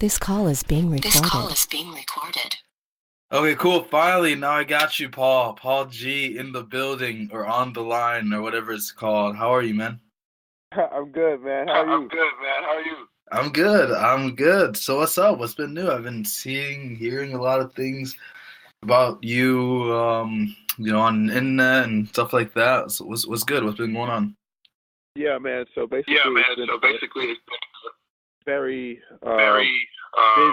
This call is being This call recorded. is being recorded. Okay, cool. Finally, now I got you, Paul. Paul G in the building or on the line or whatever it's called. How are you, man? I'm good, man. How are I'm you? good, man. How are you? I'm good. I'm good. So what's up? What's been new? I've been hearing a lot of things about you, on the internet and stuff like that. So what's good? What's been going on? Yeah, man. So basically, Yeah, man. it's been So basically, it's been very very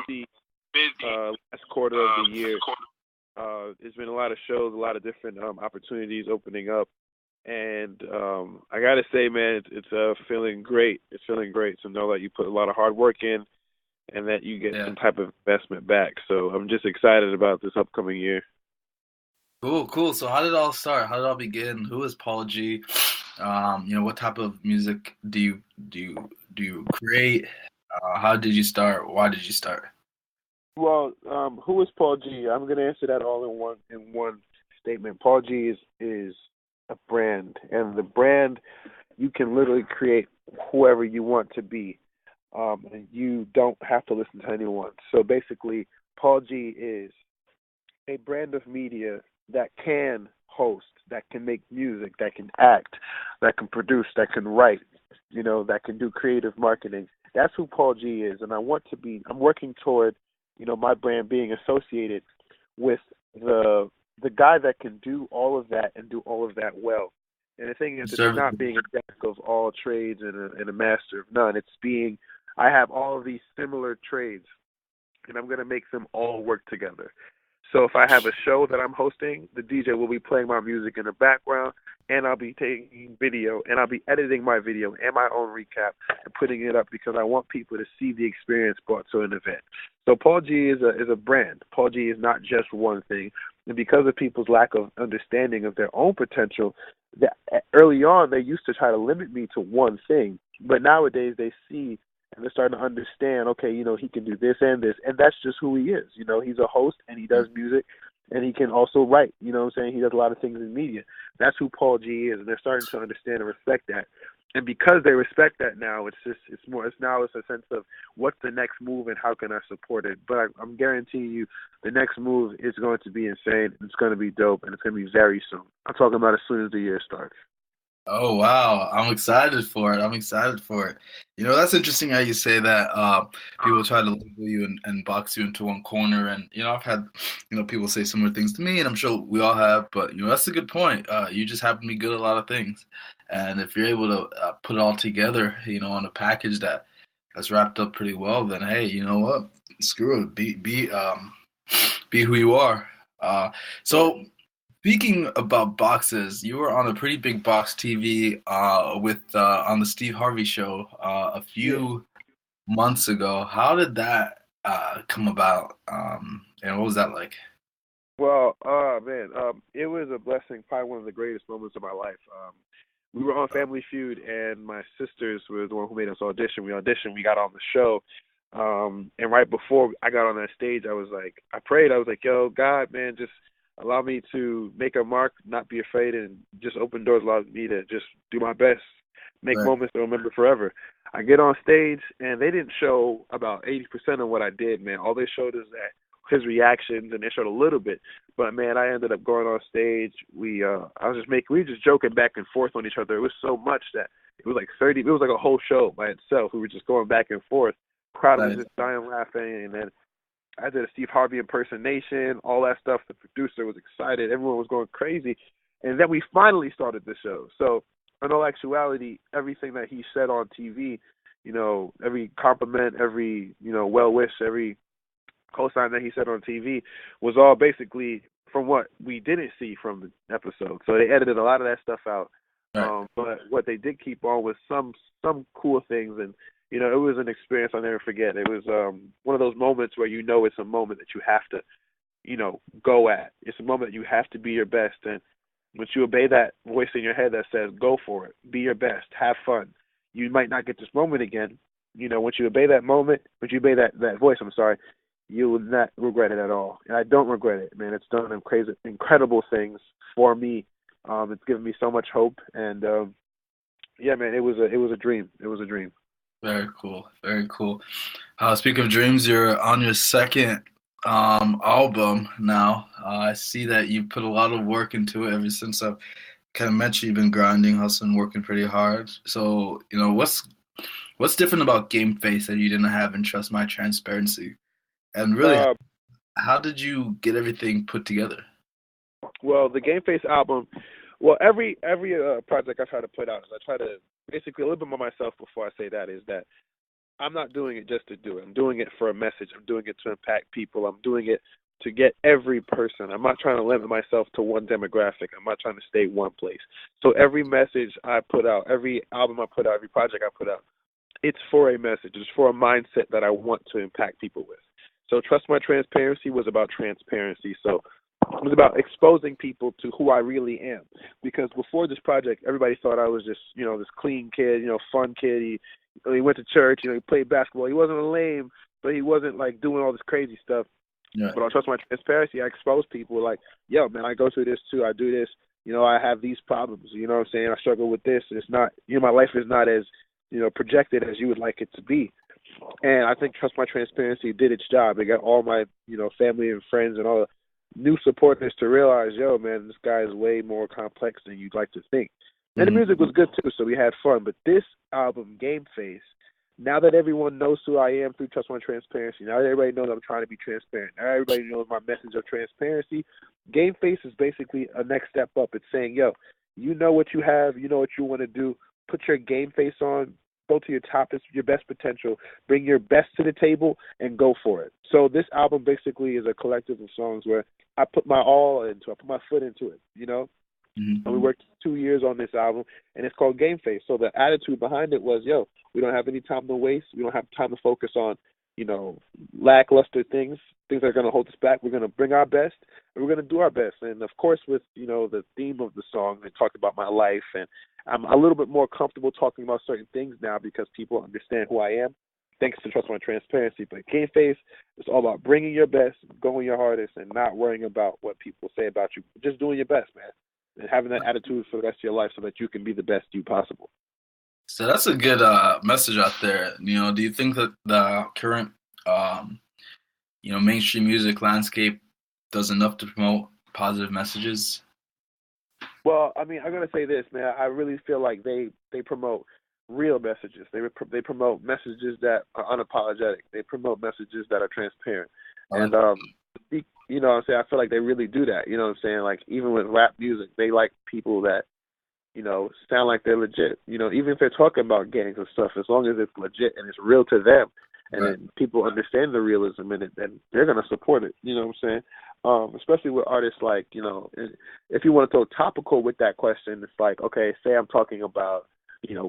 busy busy last quarter of the year. quarter. There's been a lot of shows, a lot of different opportunities opening up, and I gotta say, man, it's feeling great. It's feeling great to know that you put a lot of hard work in and that you get Yeah. some type of investment back. So I'm just excited about this upcoming year. Cool. So how did it all start? How did it all begin? Who is Paul G? What type of music do you create? How did you start? Why did you start? Well, who is Paul G? I'm going to answer that all in one statement. Paul G is a brand, and the brand you can literally create whoever you want to be, and you don't have to listen to anyone. So basically, Paul G is a brand of media that can host, that can make music, that can act, that can produce, that can write, that can do creative marketing. That's who Paul G is, and I'm working toward, my brand being associated with the guy that can do all of that and do all of that well. And the thing is, it's Service. not being a jack of all trades and a master of none. It's being, I have all of these similar trades, and I'm going to make them all work together. So if I have a show that I'm hosting, the DJ will be playing my music in the background, and I'll be taking video, and I'll be editing my video and my own recap and putting it up because I want people to see the experience brought to an event. So Paul G is a brand. Paul G is not just one thing, and because of people's lack of understanding of their own potential, that early on they used to try to limit me to one thing, but nowadays they see and they're starting to understand, okay, he can do this, and that's just who he is. He's a host, and he does music, and he can also write, what I'm saying? He does a lot of things in media. That's who Paul G is, and they're starting to understand and respect that. And because they respect that now, it's a sense of what's the next move and how can I support it. But I'm guaranteeing you the next move is going to be insane, it's going to be dope, and it's going to be very soon. I'm talking about as soon as the year starts. Oh wow, I'm excited for it. I'm excited for it. That's interesting how you say that people try to label you and box you into one corner. And I've had people say similar things to me, and I'm sure we all have. But that's a good point. You just happen to be good at a lot of things, and if you're able to put it all together, on a package that's wrapped up pretty well, then hey, you know what? Screw it. Be who you are. So. Speaking about boxes, you were on a pretty big box TV with on the Steve Harvey show a Yeah. few months ago. How did that come about? And what was that like? Well, man, it was a blessing, probably one of the greatest moments of my life. We were on Family Feud, and my sisters were the one who made us audition. We auditioned, we got on the show, and right before I got on that stage, I prayed. I was like, yo, God, man, just allow me to make a mark, not be afraid, and just open doors, allow me to just do my best, make Right. moments to remember forever. I get on stage, and they didn't show about 80% of what I did, man. All they showed is that his reactions, and they showed a little bit. But man, I ended up going on stage. We were just joking back and forth on each other. It was so much that it was like 30. It was like a whole show by itself. We were just going back and forth. Crowd was Nice. just dying laughing, and then I did a Steve Harvey impersonation, all that stuff. The producer was excited. Everyone was going crazy. And then we finally started the show. So, in all actuality, everything that he said on TV, every compliment, every, well wish, every cosign that he said on TV was all basically from what we didn't see from the episode. So they edited a lot of that stuff out. Right. But what they did keep on was some cool things, and it was an experience I'll never forget. It was one of those moments where it's a moment that you have to, go at. It's a moment you have to be your best, and once you obey that voice in your head that says, "Go for it, be your best, have fun," you might not get this moment again. Once you obey that moment, once you obey that voice, I'm sorry, you will not regret it at all. And I don't regret it, man. It's done incredible things for me. It's given me so much hope, and yeah, man, it was a dream. It was a dream. Very cool. Very cool. Speaking of dreams, you're on your second album now. I see that you put a lot of work into it ever since I've kind of met you. You've been grinding, hustling, working pretty hard. So, what's different about Game Face that you didn't have in Trust My Transparency? And really, Uh, how did you get everything put together? well, the Game Face album. Well, every project I try to put out is I try to basically a little bit more myself before I say that is that I'm not doing it just to do it. I'm doing it for a message. I'm doing it to impact people. I'm doing it to get every person. I'm not trying to limit myself to one demographic. I'm not trying to stay one place. So every message I put out, every album I put out, every project I put out, it's for a message. It's for a mindset that I want to impact people with. So Trust My Transparency was about transparency. So it was about exposing people to who I really am. Because before this project, everybody thought I was just, this clean kid, fun kid. He went to church, he played basketball. He wasn't a lame, but he wasn't like doing all this crazy stuff. Yeah. But on Trust My Transparency, I expose people like, yo, man, I go through this too. I do this. I have these problems. You know what I'm saying? I struggle with this. It's not, my life is not as, projected as you would like it to be. And I think Trust My Transparency did its job. It got all my, family and friends and all the new supporters to realize, yo, man, this guy is way more complex than you'd like to think. And the music was good too, so we had fun. But this album, Game Face, now that everyone knows who I am through Trust My Transparency, now that everybody knows I'm trying to be transparent, now everybody knows my message of transparency, Game Face is basically a next step up. It's saying, yo, you know what you have, you know what you want to do, put your game face on, go to your top, your best potential, bring your best to the table, and go for it. So this album basically is a collective of songs where I put my all into it, I put my foot into it, And we worked 2 years on this album, and it's called Game Face. So the attitude behind it was, yo, we don't have any time to waste. We don't have time to focus on, lackluster things that are going to hold us back. We're going to bring our best, and we're going to do our best. And, of course, with, the theme of the song, it talked about my life, and I'm a little bit more comfortable talking about certain things now because people understand who I am, thanks to Trust My Transparency. But Game Face is all about bringing your best, going your hardest, and not worrying about what people say about you. Just doing your best, man, and having that attitude for the rest of your life so that you can be the best you possible. So that's a good message out there. Do you think that the current, mainstream music landscape does enough to promote positive messages? Well, I mean, I'm gonna say this, man. I really feel like they promote real messages. They promote messages that are unapologetic. They promote messages that are transparent. And what I'm saying, I feel like they really do that. You know what I'm saying? Like even with rap music, they like people that sound like they're legit. Even if they're talking about gangs and stuff, as long as it's legit and it's real to them, and then people understand the realism in it, then they're gonna support it. You know what I'm saying? Especially with artists like, if you want to go topical with that question, it's like, okay, say I'm talking about,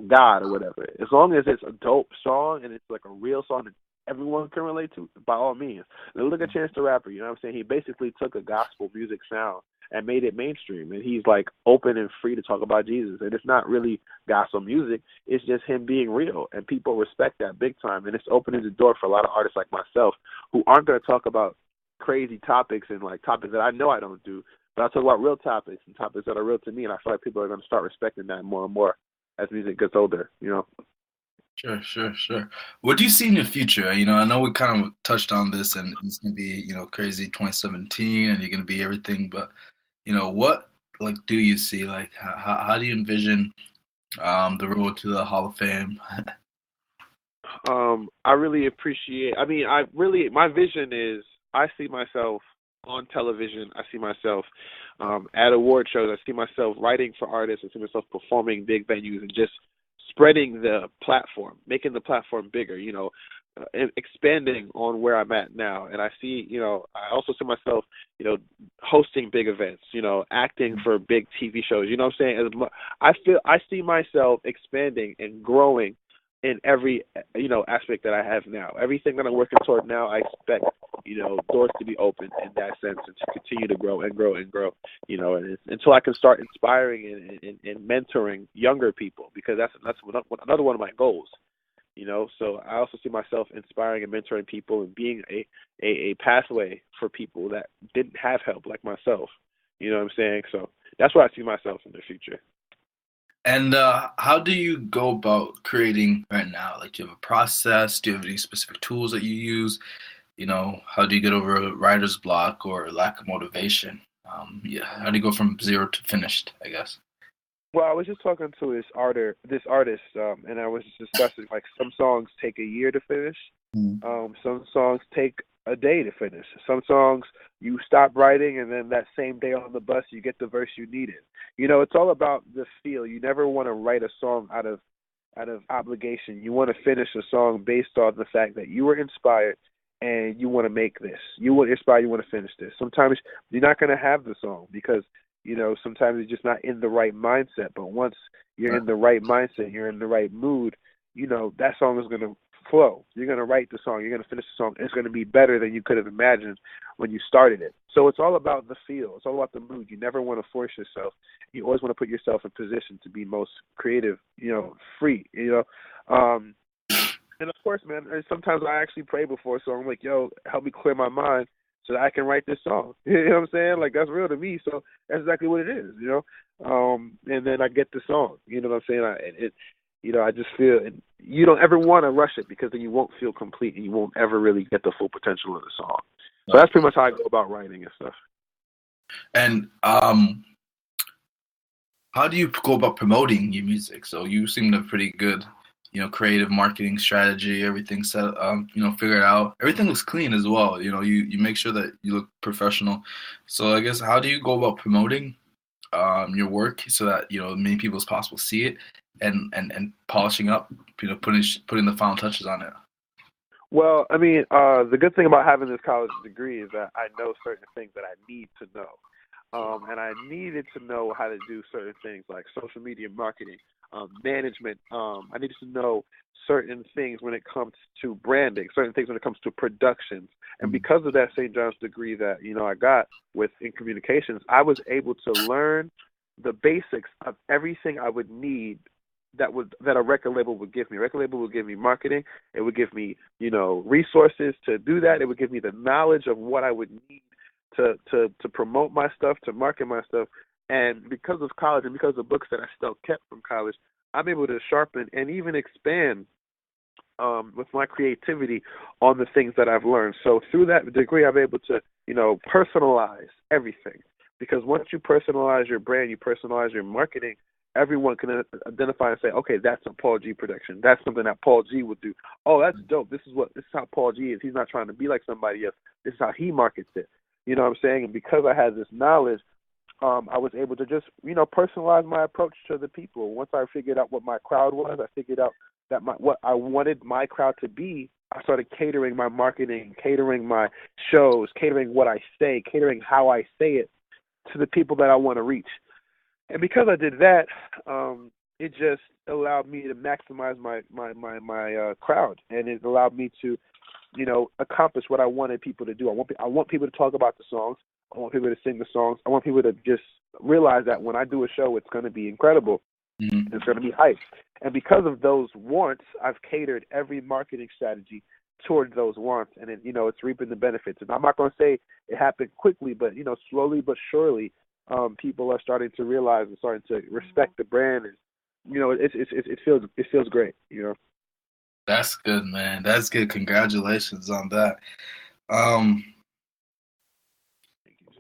God or whatever. As long as it's a dope song and it's like a real song that everyone can relate to, by all means. Look at Chance the Rapper. You know what I'm saying? He basically took a gospel music sound and made it mainstream, and he's like open and free to talk about Jesus. And it's not really gospel music; it's just him being real, and people respect that big time. And it's opening the door for a lot of artists like myself who aren't going to talk about crazy topics and like topics that I know I don't do, but I talk about real topics and topics that are real to me. And I feel like people are going to start respecting that more and more as music gets older. Sure. What do you see in the future? I know we kind of touched on this, and it's gonna be, crazy 2017, and you're gonna be everything. But what do you see? Like, how do you envision the road to the Hall of Fame? I really appreciate. I mean, my vision is I see myself on television. I see myself at award shows. I see myself writing for artists. I see myself performing big venues and just spreading the platform, making the platform bigger, expanding on where I'm at now. And I see, I also see myself, hosting big events, acting for big TV shows. You know what I'm saying? I see myself expanding and growing in every, aspect that I have now. Everything that I'm working toward now, I expect, doors to be open in that sense and to continue to grow and grow and grow, and until I can start inspiring and mentoring younger people, because that's another one of my goals, So I also see myself inspiring and mentoring people and being a pathway for people that didn't have help like myself. You know what I'm saying? So that's where I see myself in the future. And how do you go about creating right now? Like, do you have a process? Do you have any specific tools that you use? You know, how do you get over a writer's block or lack of motivation? Yeah, how do you go from zero to finished, I guess? Well, I was just talking to this artist, and I was just discussing like some songs take a year to finish, Mm. some songs take a day to finish. Some songs you stop writing, and then that same day on the bus you get the verse you needed. You know, it's all about the feel. You never want to write a song out of obligation. You want to finish a song based on the fact that you were inspired and you want to make this. You want inspired. You want to finish this. Sometimes you're not going to have the song because sometimes you're just not in the right mindset. But once you're in the right mindset, you're in the right mood. That song is going to flow. You're going to write the song. You're going to finish the song. And it's going to be better than you could have imagined when you started it. So it's all about the feel. It's all about the mood. You never want to force yourself. You always want to put yourself in position to be most creative, free, and of course, man, sometimes I actually pray before, so I'm like, yo, help me clear my mind so that I can write this song. You know what I'm saying? Like, that's real to me, so that's exactly what it is, and then I get the song, you know what I'm saying? I just feel you don't ever want to rush it because then you won't feel complete and you won't ever really get the full potential of the song. So that's pretty much how I go about writing and stuff. And how do you go about promoting your music? So you seem to have pretty good, creative marketing strategy, everything set, figured out. Everything looks clean as well. You make sure that you look professional. So I guess how do you go about promoting your work so that many people as possible see it and polishing up, putting the final touches on it? Well, I mean, the good thing about having this college degree is that I know certain things that I need to know. And I needed to know how to do certain things like social media marketing, management. I needed to know certain things when it comes to branding, certain things when it comes to productions. And because of that St. John's degree that, I got in communications, I was able to learn the basics of everything I would need that a record label would give me. A record label would give me marketing. It would give me, resources to do that. It would give me the knowledge of what I would need to promote my stuff, to market my stuff. And because of college and because of books that I still kept from college, I'm able to sharpen and even expand with my creativity on the things that I've learned. So through that degree, I'm able to, personalize everything. Because once you personalize your brand, you personalize your marketing, everyone can identify and say, okay, that's a Paul G production. That's something that Paul G would do. Oh, that's dope. This is how Paul G is. He's not trying to be like somebody else. This is how he markets it. You know what I'm saying? And because I had this knowledge, I was able to just, personalize my approach to the people. Once I figured out what my crowd was, I figured out that what I wanted my crowd to be, I started catering my marketing, catering my shows, catering what I say, catering how I say it to the people that I want to reach. And because I did that, it just allowed me to maximize my crowd, and it allowed me to accomplish what I wanted people to do. I want people to talk about the songs. I want people to sing the songs. I want people to just realize that when I do a show, it's going to be incredible. Mm-hmm. It's going to be hype. And because of those wants, I've catered every marketing strategy toward those wants, and it's reaping the benefits. And I'm not going to say it happened quickly, but slowly but surely, people are starting to realize and starting to respect the brand. And it feels great. That's good, man. That's good. Congratulations on that. Um,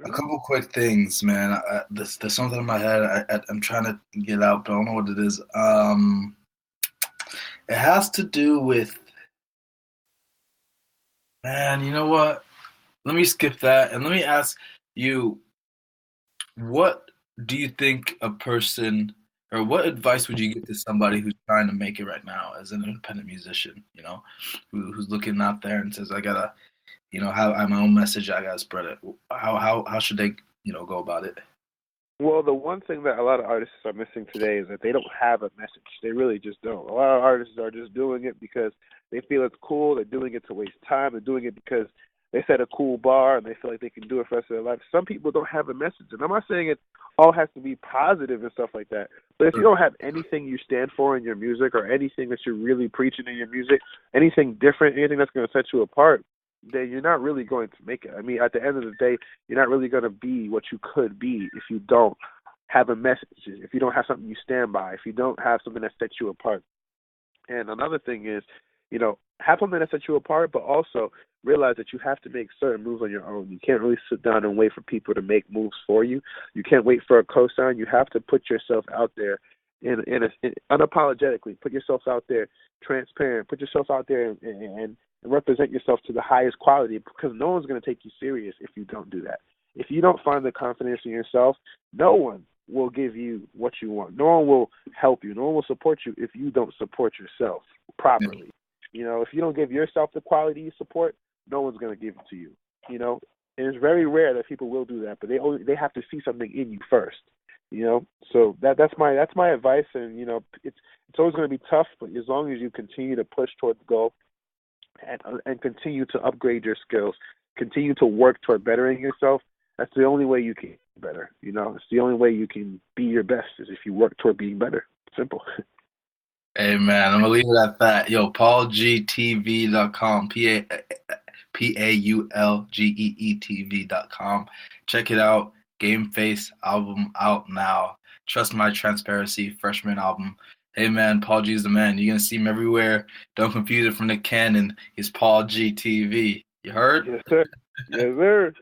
a couple quick things, man. There's something in my head. I'm trying to get out, but I don't know what it is. It has to do with, man. You know what? Let me skip that and let me ask you, what do you think a person, or what advice would you give to somebody who's trying to make it right now as an independent musician? Who's looking out there and says, I gotta, have my own message. I gotta spread it. How should they, go about it? Well, the one thing that a lot of artists are missing today is that they don't have a message. They really just don't. A lot of artists are just doing it because they feel it's cool. They're doing it to waste time. They're doing it because they set a cool bar and they feel like they can do it for the rest of their life. Some people don't have a message. And I'm not saying it all has to be positive and stuff like that. But if you don't have anything you stand for in your music or anything that you're really preaching in your music, anything different, anything that's going to set you apart, then you're not really going to make it. I mean, at the end of the day, you're not really going to be what you could be if you don't have a message, if you don't have something you stand by, if you don't have something that sets you apart. And another thing is, have something that sets you apart, but also realize that you have to make certain moves on your own. You can't really sit down and wait for people to make moves for you. You can't wait for a cosign. You have to put yourself out there unapologetically. Put yourself out there transparent. Put yourself out there and represent yourself to the highest quality, because no one's going to take you serious if you don't do that. If you don't find the confidence in yourself, no one will give you what you want. No one will help you. No one will support you if you don't support yourself properly. If you don't give yourself the quality you support, no one's going to give it to you. And it's very rare that people will do that, but they have to see something in you first. So that's my advice. And it's always going to be tough, but as long as you continue to push towards the goal and continue to upgrade your skills, continue to work toward bettering yourself, that's the only way you can get better. It's the only way you can be your best is if you work toward being better. Simple. Hey man, I'm gonna leave it at that. Yo, PaulGTV.com, PaulGeeTV.com. Check it out. Game Face album out now. Trust My Transparency freshman album. Hey man, Paul G is the man. You're gonna see him everywhere. Don't confuse it from Nick Cannon. He's Paul GTV. You heard? Yes, sir. Yes, sir.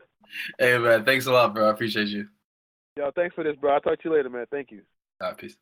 Hey man, thanks a lot, bro. I appreciate you. Yo, thanks for this, bro. I'll talk to you later, man. Thank you. All right, peace.